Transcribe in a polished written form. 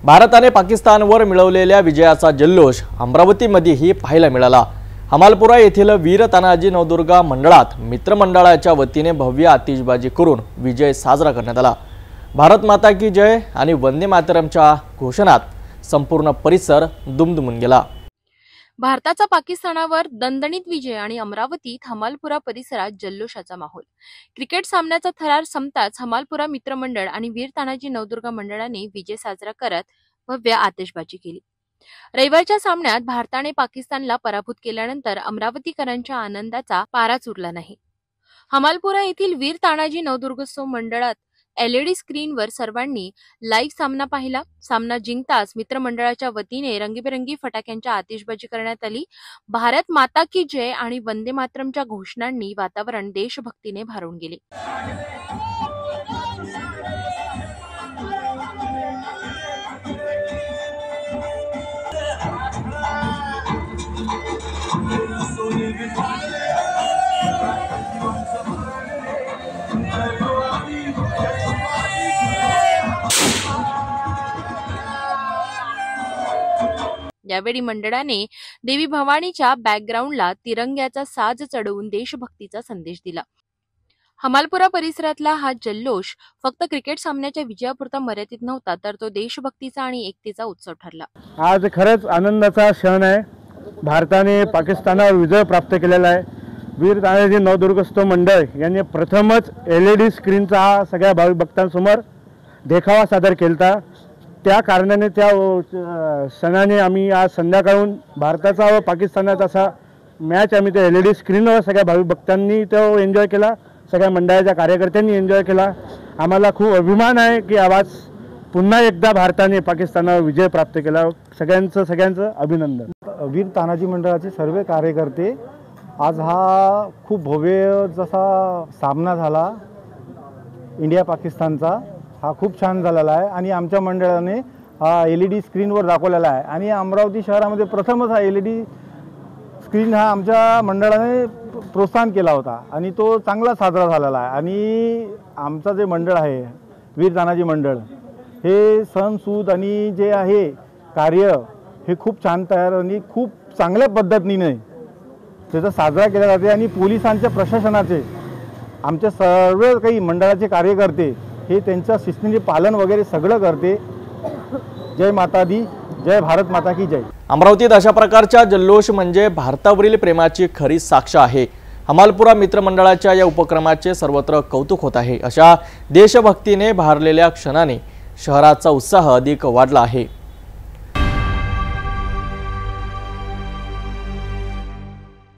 भारताने पाकिस्तानवर मिळवलेल्या विजयाचा जल्लोष अमरावतीमध्येही पाहायला मिळाला। हमालपुरा येथील वीर तानाजी नवदुर्गा मंडळात मित्रमंडळाच्या वतीने भव्य आतिषबाजी करून विजय साजरा करण्यात आला। भारत माता की जय आणि वंदे मातरमच्या घोषणात संपूर्ण परिसर दुमदुमून गेला। भारताचा पाकिस्तानावर दणदणीत विजय आणि अमरावतीत हमालपुरा परिसरात जल्लोषाचा माहोल। क्रिकेट सामन्याचा थरार संपताच हमालपुरा मित्रमंडळ आणि वीर तानाजी नवदुर्गा मंडळाने विजय साजरा करत भव्य आतिषबाजी केली। रविवारच्या सामन्यात भारताने पाकिस्तानला पराभूत केल्यानंतर अमरावतीकरांच्या आनंदाचा पाराच उरला नाही। हमालपुरा येथील वीर तानाजी नवदुर्गोत्सव मंडळात LED स्क्रीनवर सर्वांनी लाईव्ह सामना पाहिला। सामना जिंकताच मित्रमंडळाच्या वतीने रंगीबेरंगी फटाक्यांच्या आतिषबाजी करण्यात आली। भारत माता की जय आणि वंदे मातरमच्या घोषणांनी वातावरण देशभक्तीने भारून गेले। यावेळी मंडळाने देवी भवानीच्या बॅकग्राऊंडला तिरंग्याचा साज चढवून देशभक्तीचा संदेश दिला। हमालपुरा परिसरातला हा जल्लोष फक्त क्रिकेट सामन्याच्या विजयापुरता मर्यादित नव्हता, तर तो देशभक्तीचा आणि एकतेचा उत्सव ठरला। आज खरंच आनंदाचा क्षण आहे। भारताने पाकिस्तानावर विजय प्राप्त केलेला आहे। वीर तानाजी नवदुर्गोत्सव मंडळ यांनी प्रथमच LED स्क्रीनचा हा सगळ्या भाविक भक्तांसमोर देखावा सादर केला। त्या कारणाने त्या सणाने आम्ही आज संध्याकाळून भारताचा व पाकिस्तानाचा असा मॅच आम्ही त्या LED स्क्रीनवर सगळ्या भाविक भक्तांनी तो एन्जॉय केला, सगळ्या मंडळाच्या कार्यकर्त्यांनी एन्जॉय केला। आम्हाला खूप अभिमान आहे की आज पुन्हा एकदा भारताने पाकिस्तानावर विजय प्राप्त केला। सगळ्यांचं अभिनंदन। वीर तानाजी मंडळाचे सर्व कार्यकर्ते आज हा खूप भव्य जसा सामना झाला इंडिया पाकिस्तानचा, हा खूप छान झालेला आहे आणि आमच्या मंडळाने हा LED स्क्रीनवर दाखवलेला आहे आणि अमरावती शहरामध्ये प्रथमच हा LED स्क्रीन हा आमच्या मंडळाने प्रोत्साहन केला होता आणि तो चांगला साजरा झालेला आहे। आणि आमचं जे मंडळ आहे वीर तानाजी मंडळ हे सण सूद आणि जे आहे कार्य हे खूप छान तयार आणि खूप चांगल्या पद्धतीने त्याचा साजरा केला जाते आणि पोलिसांच्या प्रशासनाचे आमचे सर्व काही मंडळाचे कार्यकर्ते हे त्यांच्या शिस्तीने पालन वगैरे सगळं करते। जय माता दी, जय भारत माता की जय। अमरावतीत अशा प्रकारच्या जल्लोष म्हणजे भारतावरील प्रेमाची खरी साक्ष आहे। हमालपुरा मित्रमंडळाच्या या उपक्रमाचे सर्वत्र कौतुक होत आहे। अशा देशभक्तीने भारलेल्या क्षणाने शहराचा उत्साह अधिक वाढला आहे।